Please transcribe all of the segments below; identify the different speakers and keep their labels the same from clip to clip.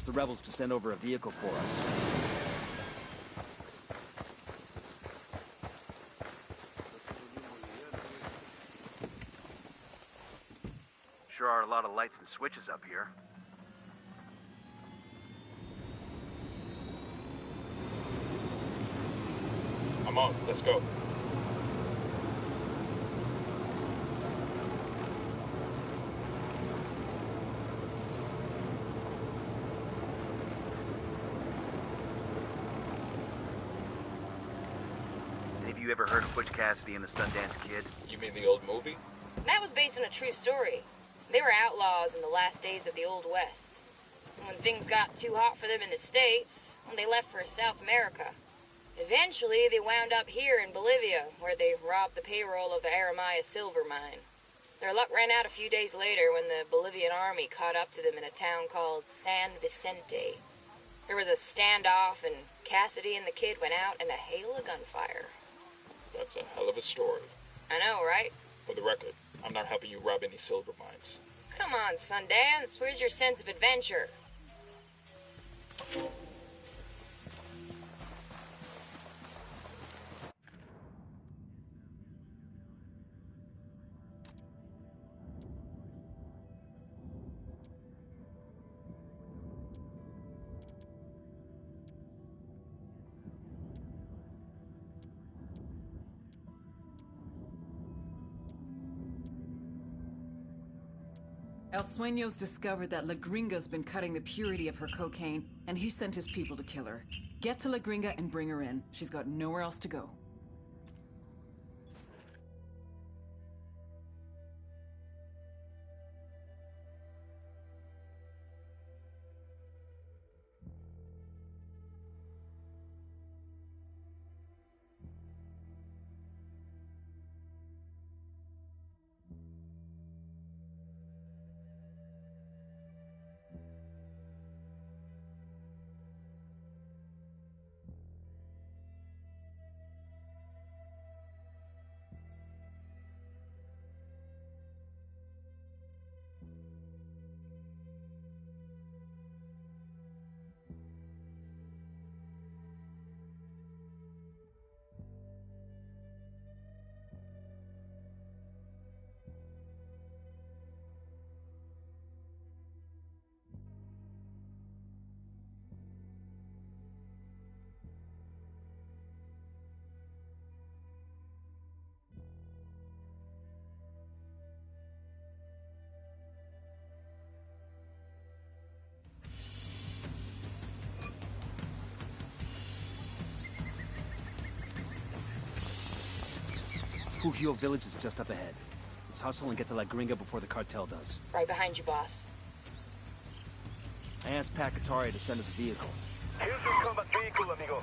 Speaker 1: asked the rebels to send over a vehicle for us.
Speaker 2: Sure are a lot of lights and switches up here.
Speaker 3: I'm on. Let's go.
Speaker 2: Have you ever heard of Butch Cassidy and the Sundance Kid?
Speaker 3: You mean the old movie?
Speaker 4: That was based on a true story. They were outlaws in the last days of the Old West. And when things got too hot for them in the States, they left for South America. Eventually, they wound up here in Bolivia, where they robbed the payroll of the Aramaya silver mine. Their luck ran out a few days later when the Bolivian army caught up to them in a town called San Vicente. There was a standoff, and Cassidy and the kid went out in a hail of gunfire.
Speaker 3: That's a hell of a story.
Speaker 4: I know, right?
Speaker 3: For the record, I'm not helping you rob any silver mines.
Speaker 4: Come on, Sundance. Where's your sense of adventure?
Speaker 5: El Sueño's discovered that La Gringa's been cutting the purity of her cocaine, and he sent his people to kill her. Get to La Gringa and bring her in. She's got nowhere else to go.
Speaker 1: Pujio village is just up ahead. Let's hustle and get to La Gringa before the cartel does.
Speaker 4: Right behind you, boss.
Speaker 1: I asked Pat Katari to send us a vehicle.
Speaker 6: Here's your combat vehicle, amigo.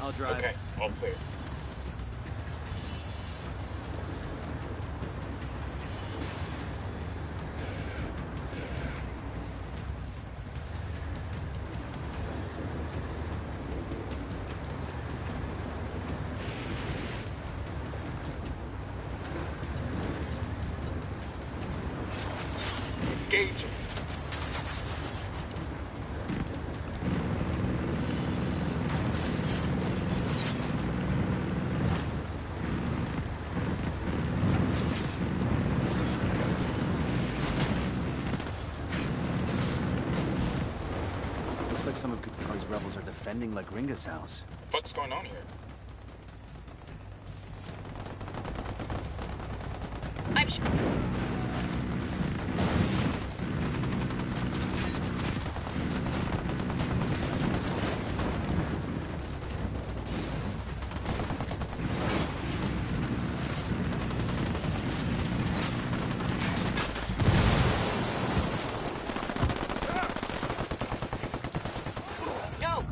Speaker 1: I'll drive.
Speaker 3: Okay, all clear. Engaging.
Speaker 1: Looks like some of Katari's rebels are defending La Gringa's house.
Speaker 3: What the fuck's going on here?
Speaker 4: I'm sure. No!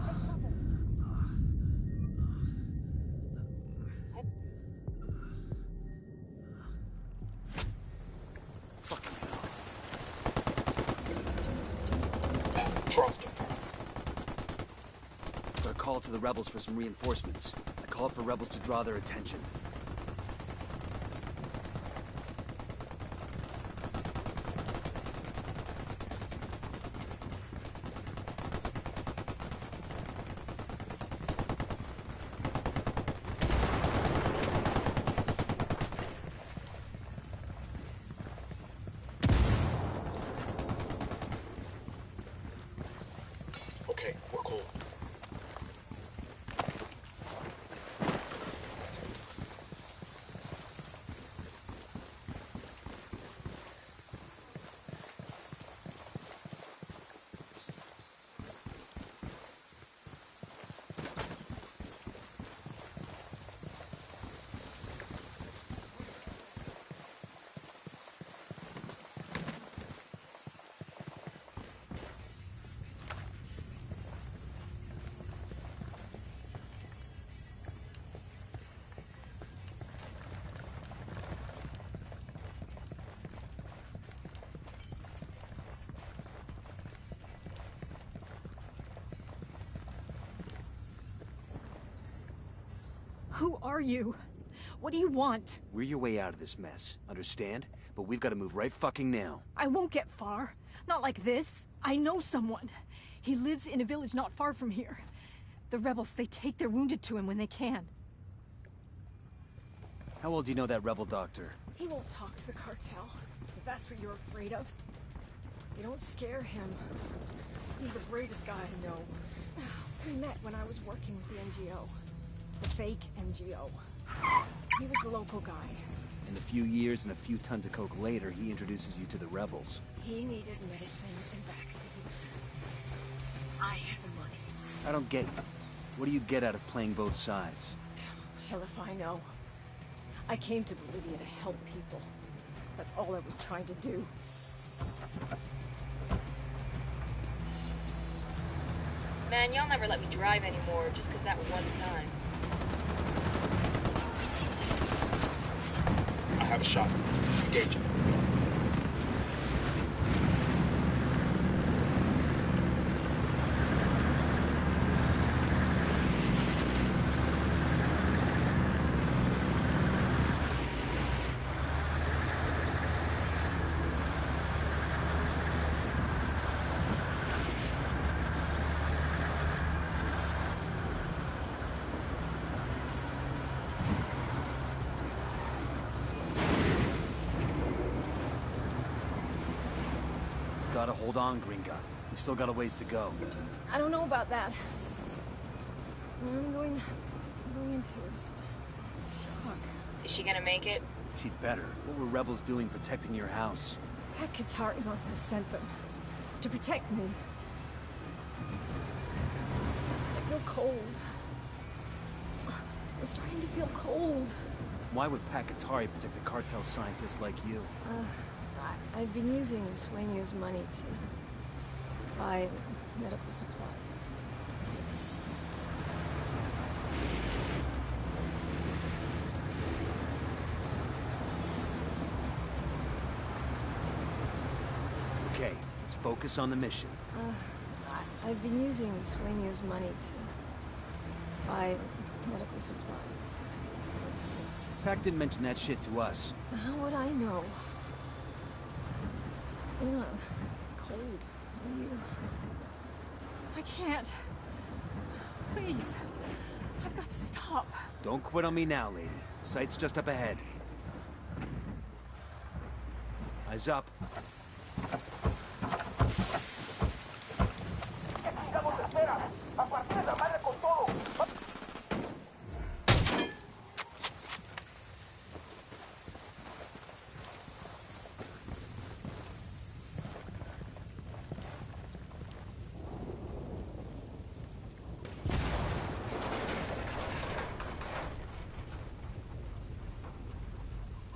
Speaker 3: Dropped him.
Speaker 1: Got a call to the rebels for some reinforcements. I called for rebels to draw their attention.
Speaker 3: Okay, we're cool.
Speaker 7: Who are you? What do you want?
Speaker 1: We're your way out of this mess, understand? But we've got to move right fucking now.
Speaker 7: I won't get far. Not like this. I know someone. He lives in a village not far from here. The rebels, they take their wounded to him when they can.
Speaker 1: How well do you know that rebel doctor?
Speaker 7: He won't talk to the cartel, if that's what you're afraid of. You don't scare him. He's the bravest guy I know. We met when I was working with the NGO. The fake NGO. He was the local guy.
Speaker 1: And a few years and a few tons of coke later, he introduces you to the rebels.
Speaker 7: He needed medicine and vaccines. I had the money.
Speaker 1: I don't get you. What do you get out of playing both sides?
Speaker 7: Hell if I know. I came to Bolivia to help people. That's all I was trying to do.
Speaker 4: Man, y'all never let me drive anymore just 'cause that one time.
Speaker 3: I have a shot. Engage.
Speaker 1: Gotta hold on, Gringa. We've still got a ways to go.
Speaker 7: I don't know about that. I'm going into shock.
Speaker 4: Is she gonna make it?
Speaker 1: She'd better. What were rebels doing protecting your house?
Speaker 7: Pat Katari must have sent them to protect me. I feel cold. I'm starting to feel cold.
Speaker 1: Why would Pakatari protect a cartel scientist like you?
Speaker 7: I've been using Sueño's money to buy medical supplies.
Speaker 1: Okay, let's focus on the mission.
Speaker 7: I've been using Sueño's money to buy medical supplies.
Speaker 1: Pac didn't mention that shit to us.
Speaker 7: How would I know? You're not cold, are you? I can't. Please. I've got to stop.
Speaker 1: Don't quit on me now, lady. Sight's just up ahead. Eyes up.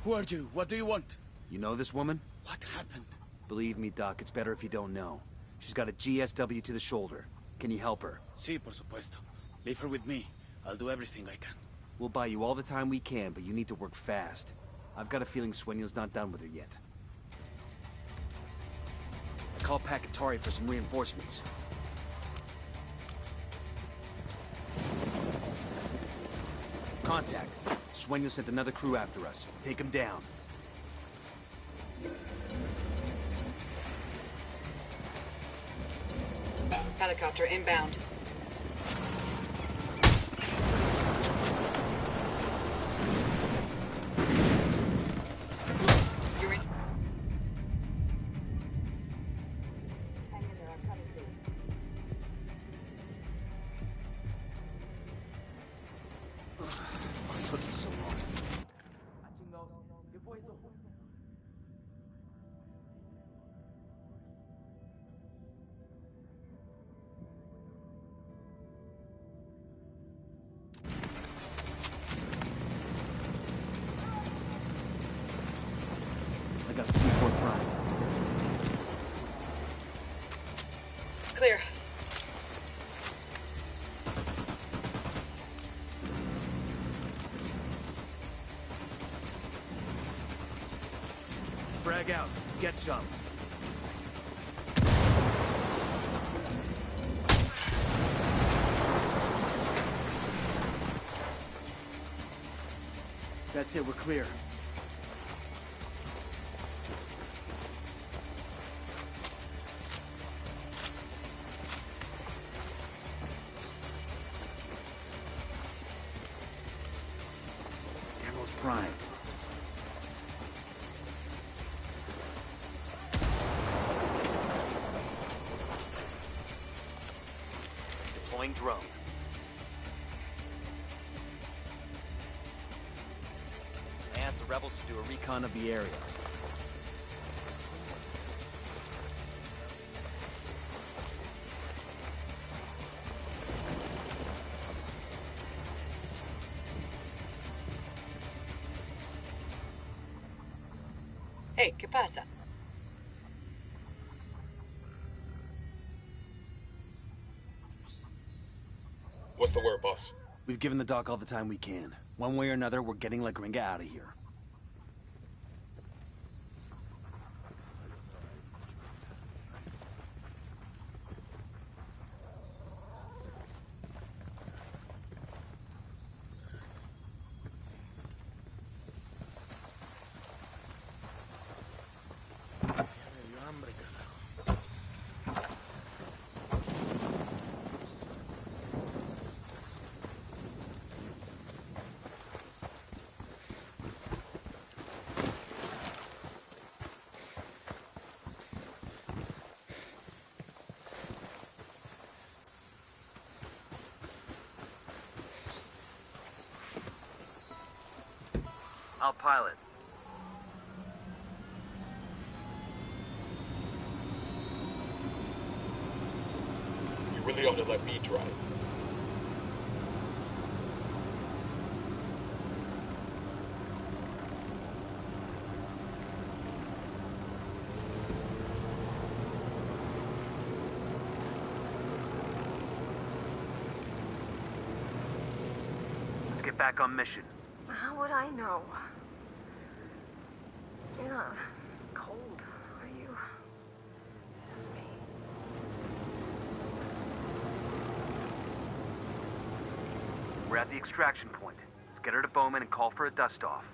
Speaker 8: Who are you? What do you want?
Speaker 1: You know this woman?
Speaker 8: What happened?
Speaker 1: Believe me, Doc, it's better if you don't know. She's got a GSW to the shoulder. Can you help her?
Speaker 8: Sí, por supuesto. Leave her with me. I'll do everything I can.
Speaker 1: We'll buy you all the time we can, but you need to work fast. I've got a feeling Sueño's not done with her yet. I called Pakatari for some reinforcements. Contact. Sueño sent another crew after us. Take him down.
Speaker 5: Helicopter inbound. You're in. Hang in there, I'm coming to you.
Speaker 1: What took you so long? I got C4 primed.
Speaker 5: Clear.
Speaker 1: Frag out. Get some. That's it, we're clear. Ammo's primed. Deploying drone. I asked the rebels to do a recon of the area.
Speaker 5: Hey, ¿qué pasa?
Speaker 3: What's the word, boss?
Speaker 1: We've given the doc all the time we can. One way or another, we're getting La Gringa out of here.
Speaker 2: I'll pilot.
Speaker 3: You really ought to let me drive.
Speaker 2: Let's get back on mission.
Speaker 7: How would I know? You're not cold, are you?
Speaker 2: We're at the extraction point. Let's get her to Bowman and call for a dust-off.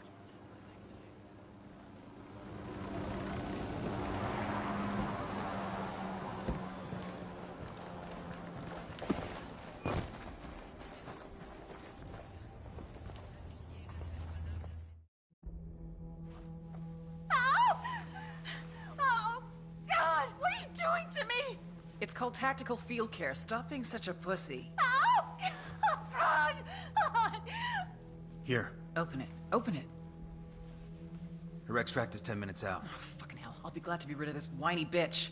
Speaker 5: It's called tactical field care. Stop being such a pussy.
Speaker 1: Here,
Speaker 5: Open it. Open it.
Speaker 1: her extract is 10 minutes out.
Speaker 5: Oh, fucking hell. I'll be glad to be rid of this whiny bitch.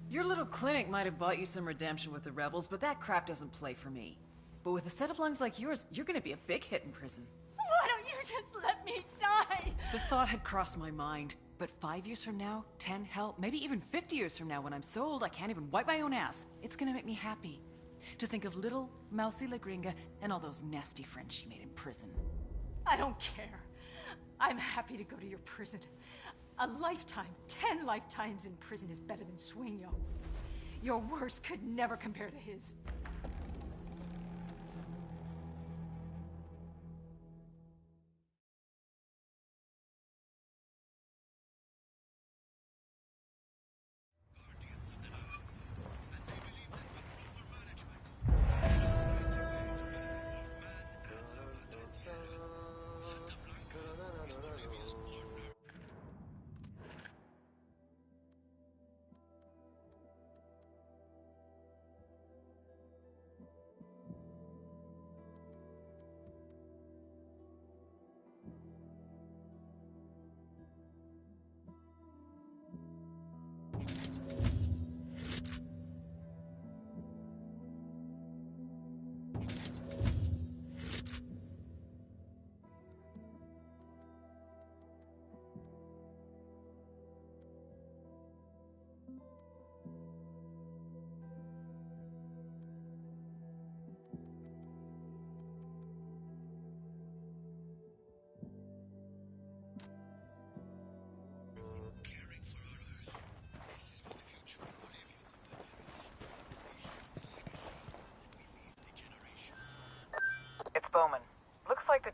Speaker 5: Your little clinic might have bought you some redemption with the rebels, but that crap doesn't play for me. But with a set of lungs like yours, you're gonna be a big hit in prison.
Speaker 7: Why don't you just let me die?
Speaker 5: The thought had crossed my mind. But 5 years from now, 10, hell, maybe even 50 years from now, when I'm so old I can't even wipe my own ass, it's gonna make me happy to think of little mousy La Gringa and all those nasty friends she made in prison.
Speaker 7: I don't care. I'm happy to go to your prison. A lifetime, 10 lifetimes in prison is better than Sueño. Your worst could never compare to his.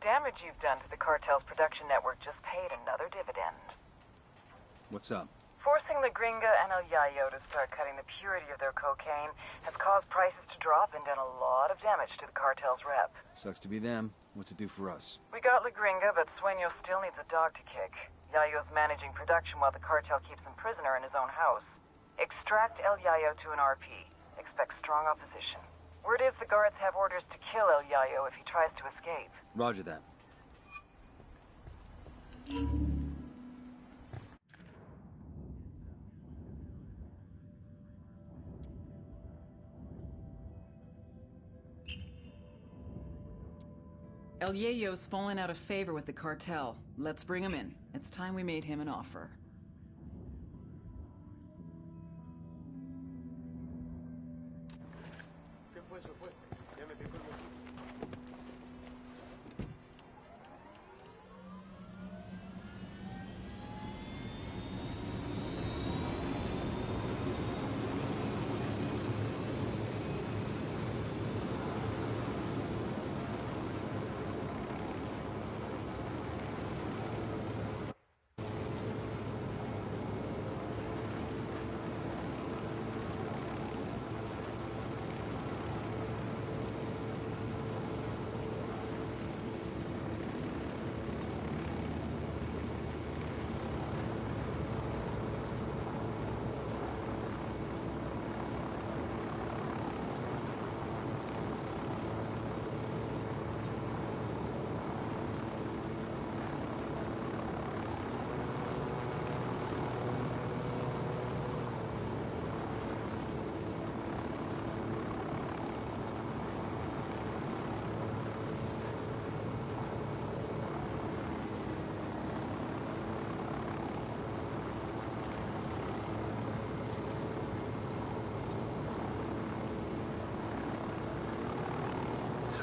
Speaker 9: damage you've done to the cartel's production network just paid another dividend.
Speaker 1: What's up?
Speaker 9: Forcing the Gringa and El Yayo to start cutting the purity of their cocaine has caused prices to drop and done a lot of damage to the cartel's rep.
Speaker 1: Sucks to be them. What's it do for us?
Speaker 9: We got La Gringa, but Sueño still needs a dog to kick. Yayo's managing production while the cartel keeps him prisoner in his own house. Extract El Yayo to an RP. Expect strong opposition. Word is the guards have orders to kill El Yayo if he tries to escape.
Speaker 1: Roger that.
Speaker 5: El Yayo's fallen out of favor with the cartel. Let's bring him in. It's time we made him an offer.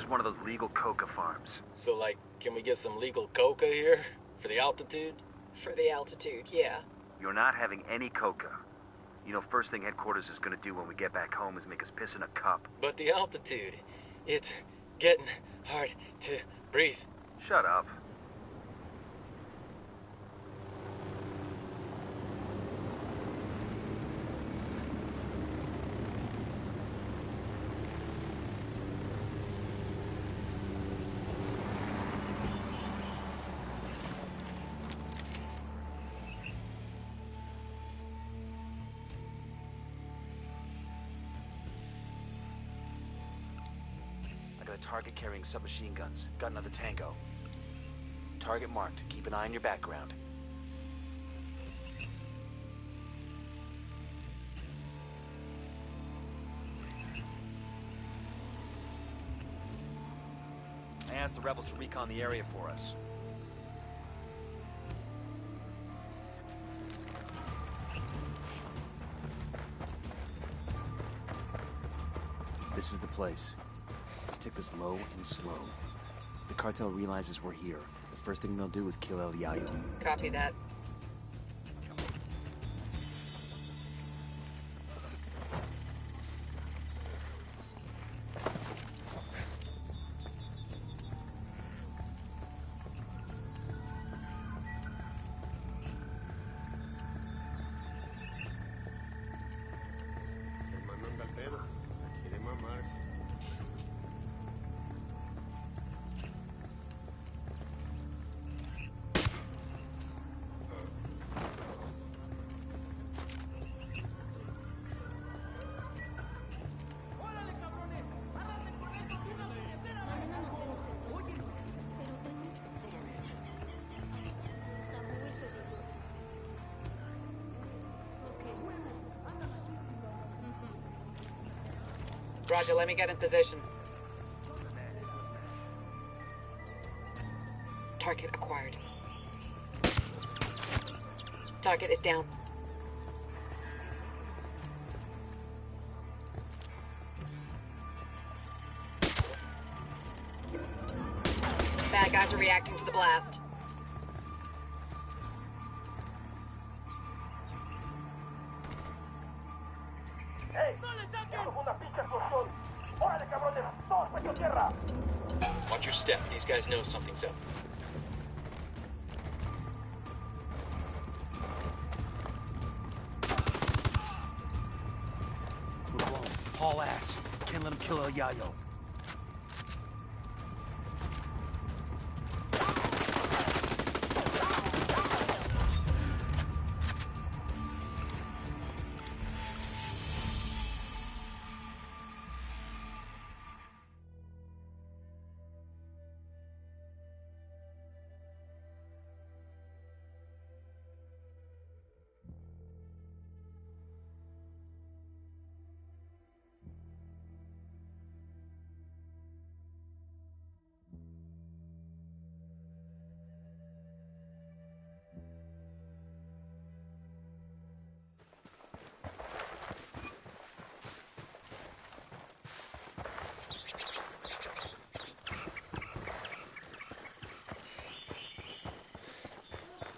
Speaker 2: One of those legal coca farms.
Speaker 10: So, like, can we get some legal coca here? For the altitude?
Speaker 7: For the altitude, yeah.
Speaker 2: You're not having any coca. You know, first thing headquarters is gonna do when we get back home is make us piss in a cup.
Speaker 10: But the altitude, it's getting hard to breathe.
Speaker 2: Shut up.
Speaker 1: A target carrying submachine guns. Got another tango. Target marked. Keep an eye on your background. I asked the rebels to recon the area for us. This is the place. Let's take this low and slow. If the cartel realizes we're here, the first thing they'll do is kill El Yayo.
Speaker 7: Copy that. Roger, let me get in position. Target acquired. Target is down. Bad guys are reacting to the blast.
Speaker 6: ¡Ey! ¡Una pinche explosión! ¡Órale, cabrones! ¡Todos pecho tierra!
Speaker 10: Watch your step. These guys know something's up.
Speaker 1: We're blown. Haul ass. Can't let him kill El Yayo.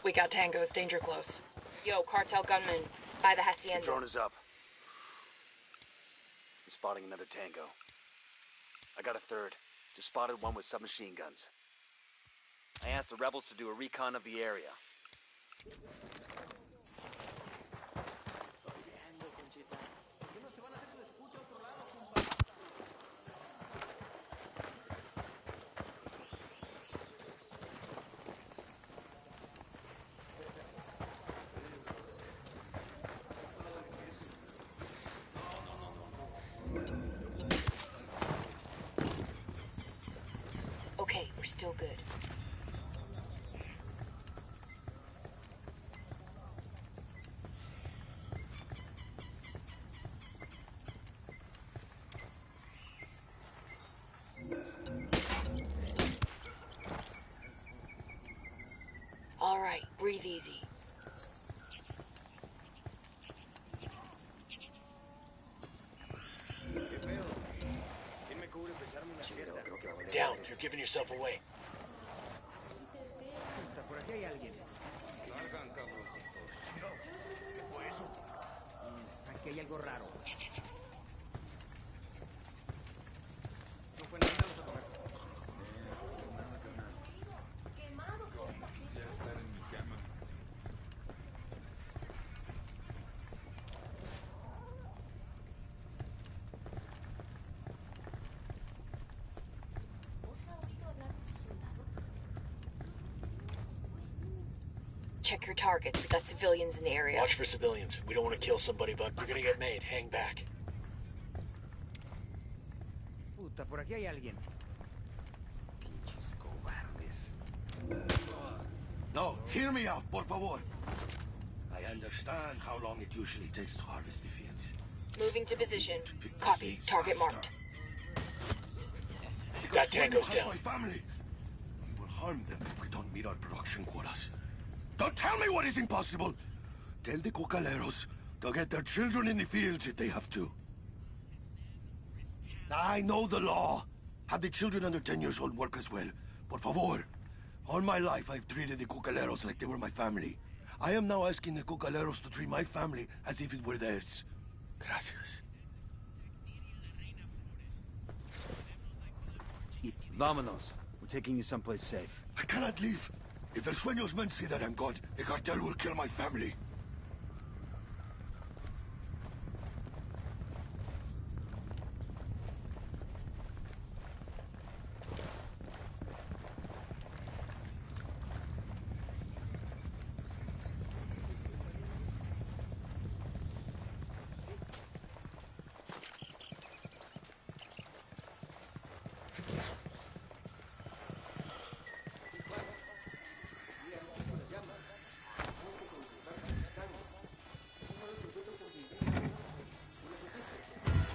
Speaker 4: We got tangos, danger close. Yo, cartel gunman, by the
Speaker 1: The
Speaker 4: hacienda.
Speaker 1: drone is up. I'm spotting another tango. I got a third. Just spotted one with submachine guns. I asked the rebels to do a recon of the area.
Speaker 4: Okay, we're still good. All right, breathe easy.
Speaker 10: Down. You're giving yourself away.
Speaker 11: Aquí hay algo raro.
Speaker 4: Check your targets. We got civilians in the area.
Speaker 10: Watch for civilians. We don't want to kill somebody, but you're gonna get made. Hang back.
Speaker 11: Puta, por aquí hay alguien.
Speaker 1: Pinches cobardes.
Speaker 12: No, hear me out, por favor. I understand how long it usually takes to harvest the fields.
Speaker 4: Moving to position. Copy. Target marked.
Speaker 10: That tango's
Speaker 12: Has
Speaker 10: down.
Speaker 12: my family. We will harm them if we don't meet our production quotas. Don't tell me what is impossible. Tell the cocaleros to get their children in the fields if they have to. I know the law. Have the children under 10 years old work as well. Por favor. All my life, I've treated the cocaleros like they were my family. I am now asking the cocaleros to treat my family as if it were theirs. Gracias.
Speaker 1: Vámonos. We're taking you someplace safe.
Speaker 12: I cannot leave. If El Sueños men see that I'm gone, the cartel will kill my family.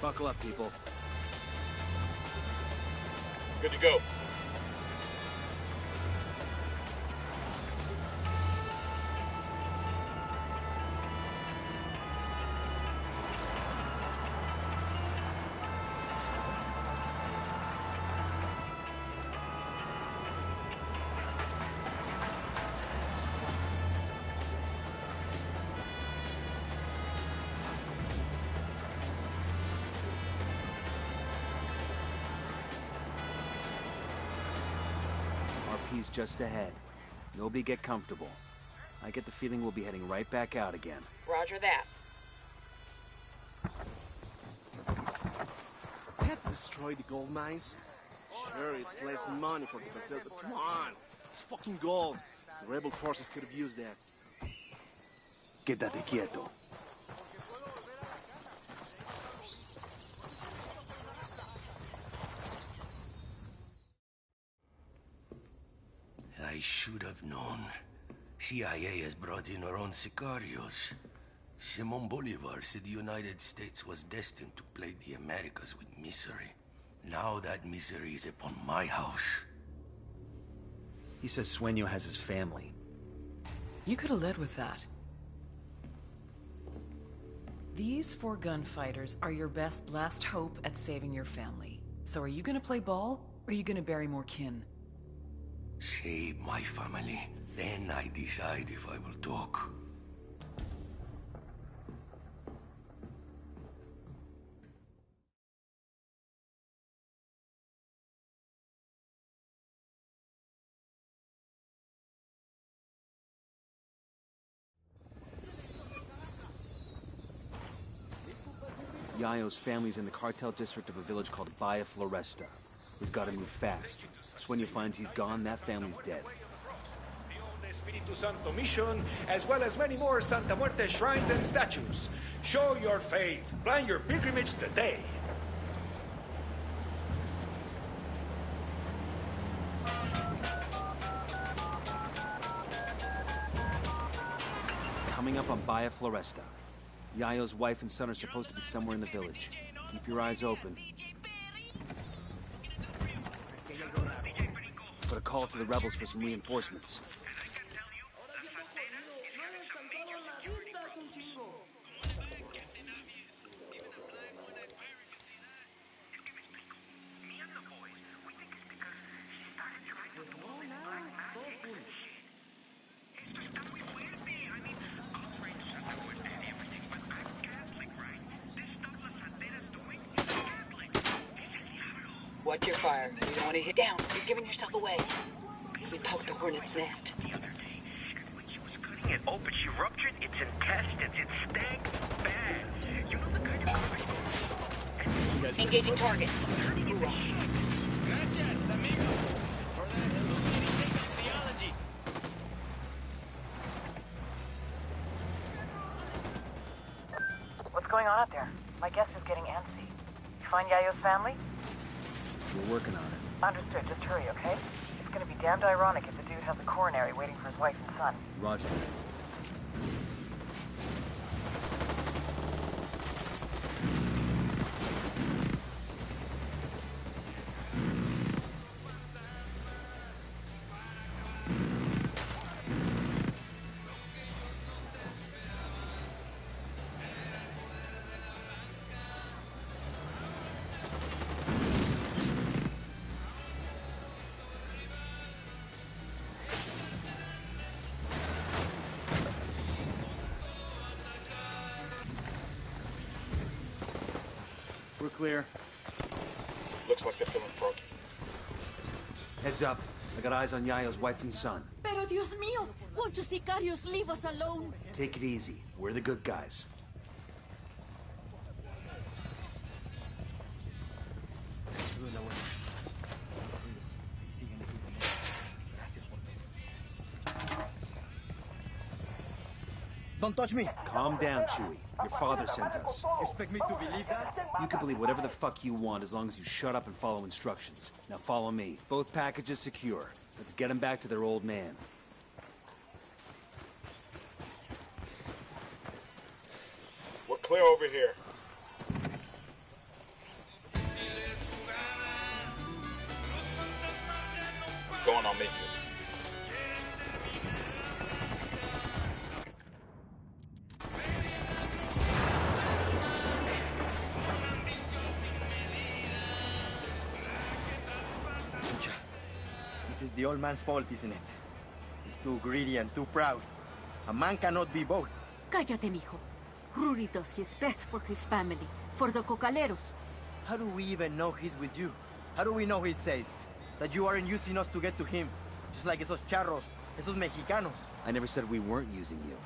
Speaker 1: Buckle up, people.
Speaker 3: Good to go.
Speaker 1: RP's just ahead. Nobody get comfortable. I get the feeling we'll be heading right back out again.
Speaker 4: Roger that.
Speaker 13: Can't destroy the gold mines? Sure, it's less money for the cartel, but come on. It's fucking gold. The rebel forces could have used that.
Speaker 1: Quédate quieto.
Speaker 12: I should have known. CIA has brought in our own sicarios. Simon Bolivar said the United States was destined to plague the Americas with misery. Now that misery is upon my house.
Speaker 1: He says Sueño has his family.
Speaker 5: You could have led with that. These 4 gunfighters are your best last hope at saving your family. So are you gonna play ball, or are you gonna bury more kin?
Speaker 12: Save my family. Then I decide if I will talk.
Speaker 1: Yayo's family's in the cartel district of a village called Bahia Floresta. We've got to move fast. Sueño finds he's gone, that family's dead.
Speaker 14: The Espiritu Santo mission, as well as many more Santa Muerte shrines and statues. Show your faith. Plan your pilgrimage today.
Speaker 1: Coming up on Bahia Floresta. Yayo's wife and son are supposed to be somewhere in the village. Keep your eyes open. Put a call to the rebels for some reinforcements.
Speaker 5: Watch your fire. You don't want to hit down. You're giving yourself away. We poked the hornet's nest.
Speaker 2: The other day, when she was cutting it open, she ruptured its intestines. It stank bad. You know the kind of garbage.
Speaker 4: Engaging targets.
Speaker 10: Gracias, amigo, for that illuminating theology.
Speaker 9: What's going on out there? My guest is getting antsy. You find Yayo's family?
Speaker 1: We're working on it.
Speaker 9: Understood. Just hurry, okay? It's gonna be damned ironic if the dude has a coronary waiting for his wife and son.
Speaker 1: Roger. We're clear.
Speaker 3: Looks like they're feeling froggy.
Speaker 1: Heads up. I got eyes on Yayo's wife and son.
Speaker 15: Pero Dios mío, won't you sicarios leave us alone?
Speaker 1: Take it easy. We're the good guys.
Speaker 11: Don't touch me.
Speaker 1: Calm down, Chewie. Your father sent us.
Speaker 11: You expect me to believe that?
Speaker 1: You can believe whatever the fuck you want as long as you shut up and follow instructions. Now follow me. Both packages secure. Let's get them back to their old man.
Speaker 3: We're clear over here. Go on, I'll meet you.
Speaker 11: This is the old man's fault, isn't it? He's too greedy and too proud. A man cannot be both.
Speaker 15: Cállate, mijo. Rudy does his best for his family, for the cocaleros.
Speaker 11: How do we even know he's with you? How do we know he's safe? That you aren't using us to get to him? Just like esos charros, esos mexicanos.
Speaker 1: I never said we weren't using you.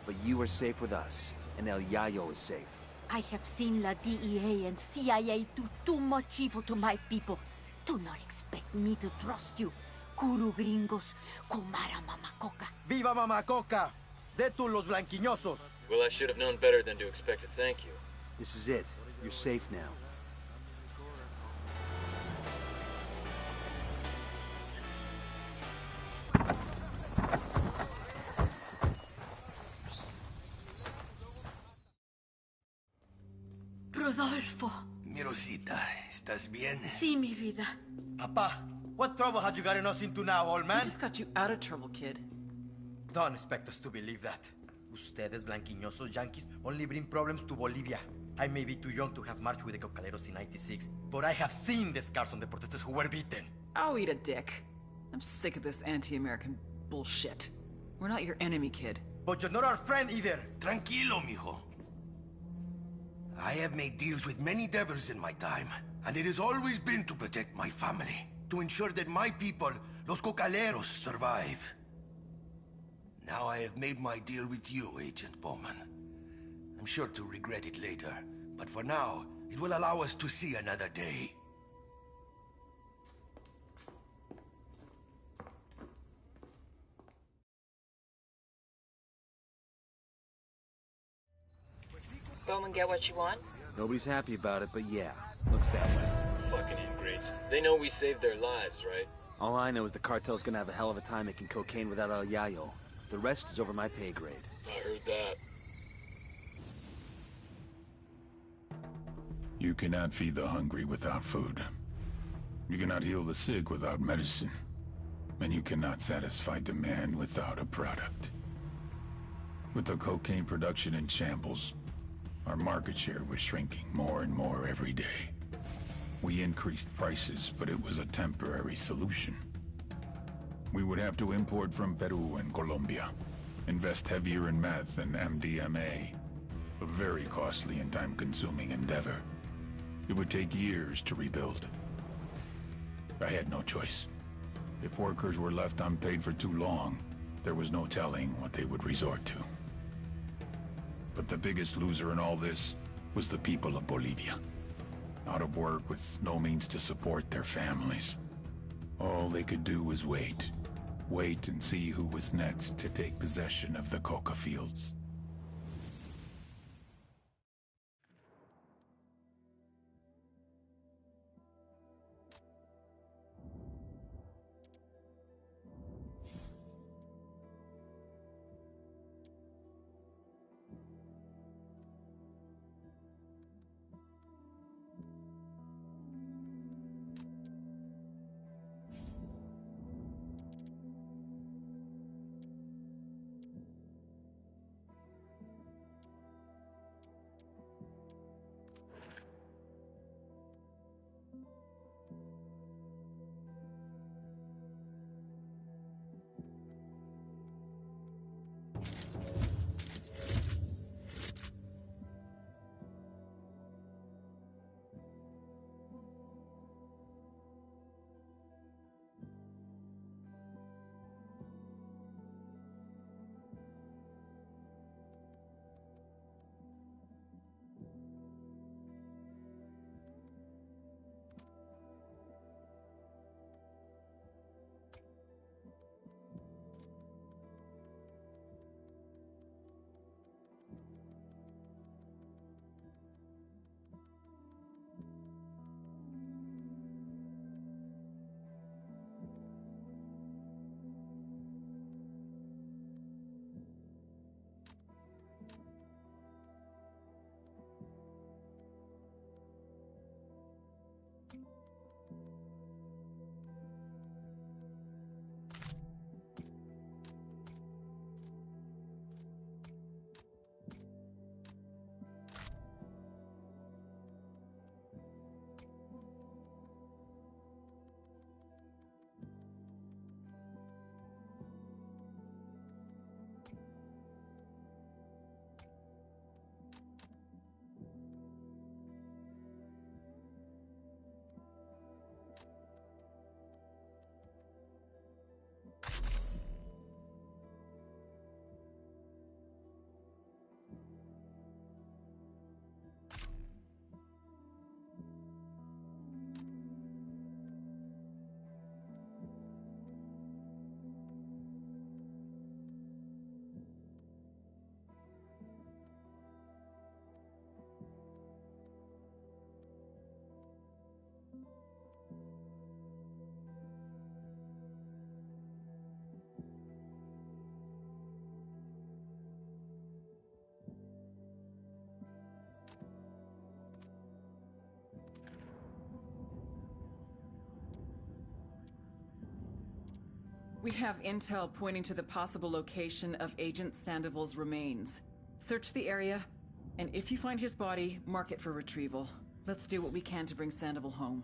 Speaker 1: But you are safe with us, and El Yayo is safe.
Speaker 15: I have seen La DEA and CIA do too much evil to my people. Do not expect me to trust you. Kuru gringos, Kumara Mamacoca.
Speaker 11: ¡Viva Mamacoca! De tú los blanquiñosos!
Speaker 10: Well, I should have known better than to expect a thank you.
Speaker 1: This is it. You're safe now.
Speaker 15: Rodolfo.
Speaker 12: Mi Rosita, ¿estás bien?
Speaker 15: Sí, mi vida.
Speaker 11: Papa, what trouble had you gotten us into now, old man?
Speaker 5: I just got you out of trouble, kid.
Speaker 11: Don't expect us to believe that. Ustedes, blanquiñosos yankees, only bring problems to Bolivia. I may be too young to have marched with the Cocaleros in '96, but I have seen the scars on the protesters who were beaten.
Speaker 5: Oh, eat a dick. I'm sick of this anti-American bullshit. We're not your enemy, kid.
Speaker 11: But you're not our friend either.
Speaker 12: Tranquilo, mijo. I have made deals with many devils in my time, and it has always been to protect my family, to ensure that my people, los Cocaleros, survive. Now I have made my deal with you, Agent Bowman. I'm sure to regret it later, but for now, it will allow us to see another day.
Speaker 4: Bowman get what you want?
Speaker 1: Nobody's happy about it, but yeah, looks that way.
Speaker 10: Fucking ingrates. They know we saved their lives, right?
Speaker 1: All I know is the cartel's gonna have a hell of a time making cocaine without El Yayo. The rest is over my pay grade.
Speaker 10: I heard that.
Speaker 16: You cannot feed the hungry without food. You cannot heal the sick without medicine. And you cannot satisfy demand without a product. With the cocaine production in shambles, our market share was shrinking more and more every day. We increased prices, but it was a temporary solution. We would have to import from Peru and Colombia, invest heavier in meth and MDMA, a very costly and time-consuming endeavor. It would take years to rebuild. I had no choice. If workers were left unpaid for too long, there was no telling what they would resort to. But the biggest loser in all this was the people of Bolivia. Out of work with no means to support their families. All they could do was wait. Wait and see who was next to take possession of the coca fields.
Speaker 5: We have intel pointing to the possible location of Agent Sandoval's remains. Search the area, and if you find his body, mark it for retrieval. Let's do what we can to bring Sandoval home.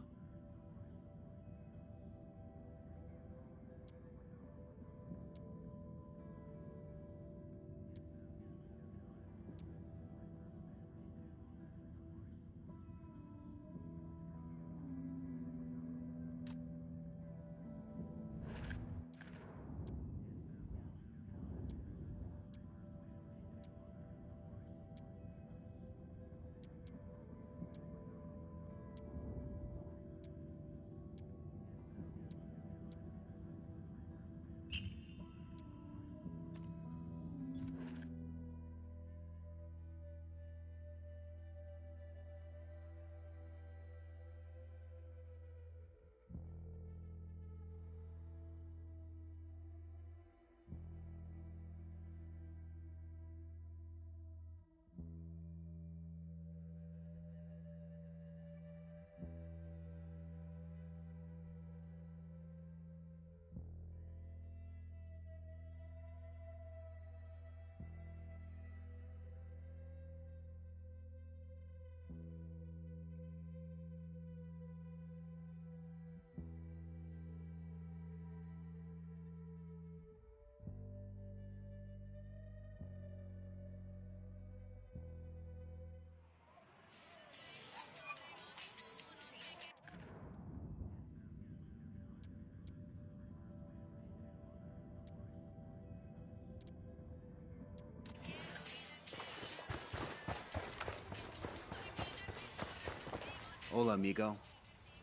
Speaker 1: Hola, amigo.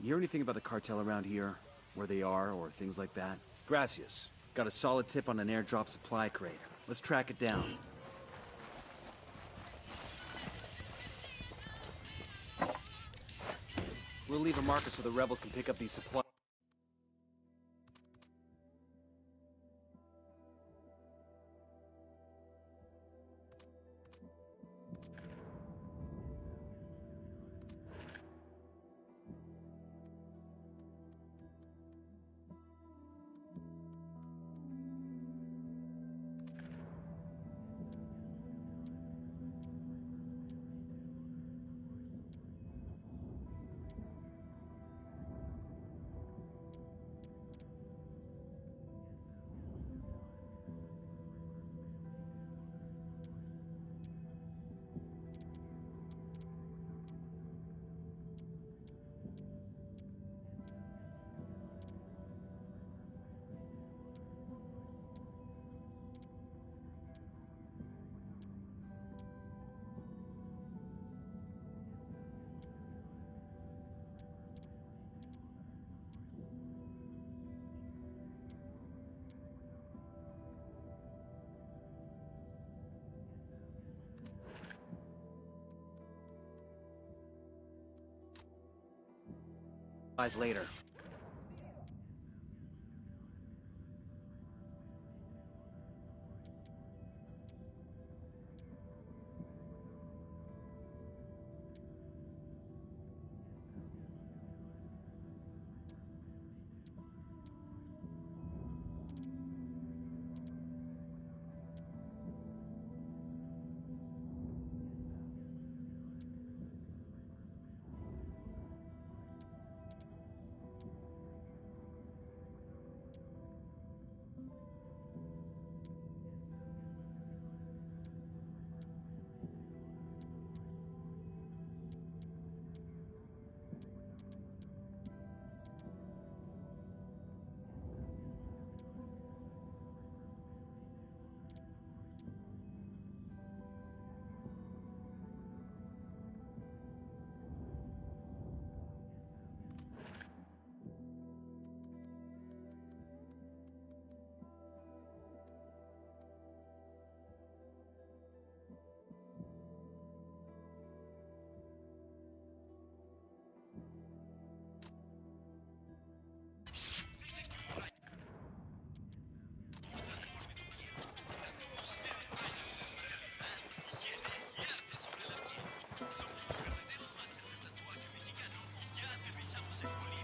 Speaker 1: You hear anything about the cartel around here? Where they are, or things like that? Gracias. Got a solid tip on an airdrop supply crate. Let's track it down. We'll leave a marker so the rebels can pick up these supplies. Later.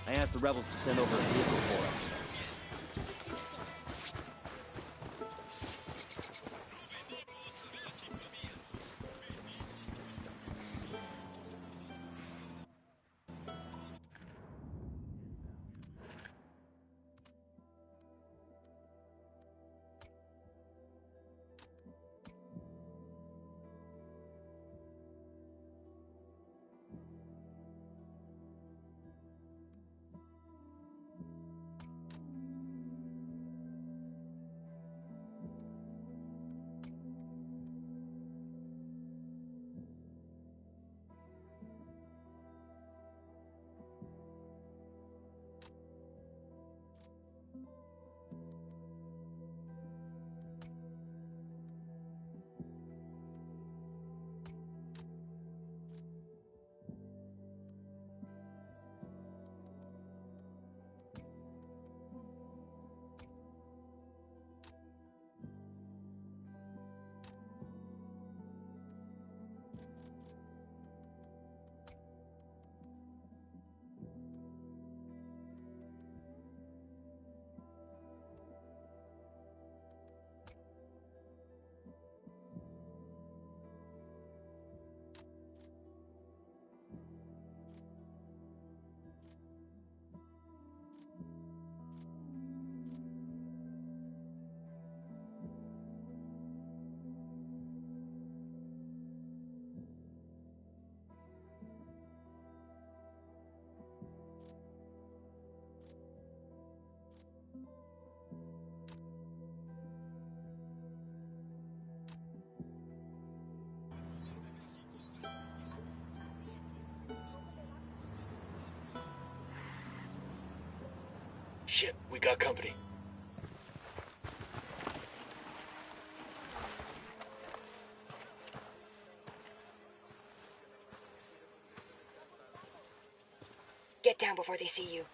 Speaker 1: I asked the rebels to send over a vehicle for us.
Speaker 10: Shit, we got company.
Speaker 4: Get down before they see you.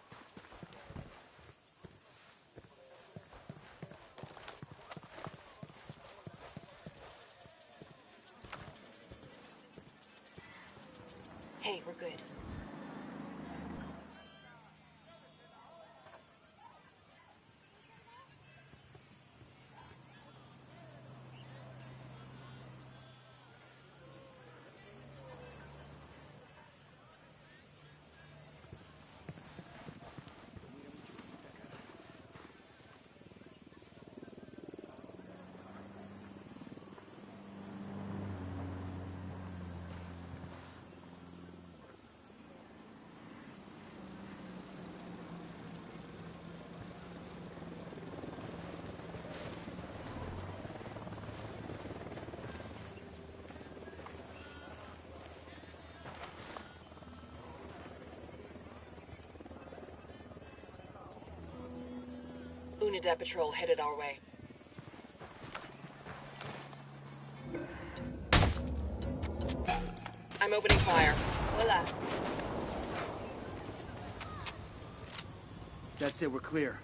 Speaker 4: Hey, we're good. Unidad patrol headed our way. I'm opening fire. Hola.
Speaker 1: That's it, we're clear.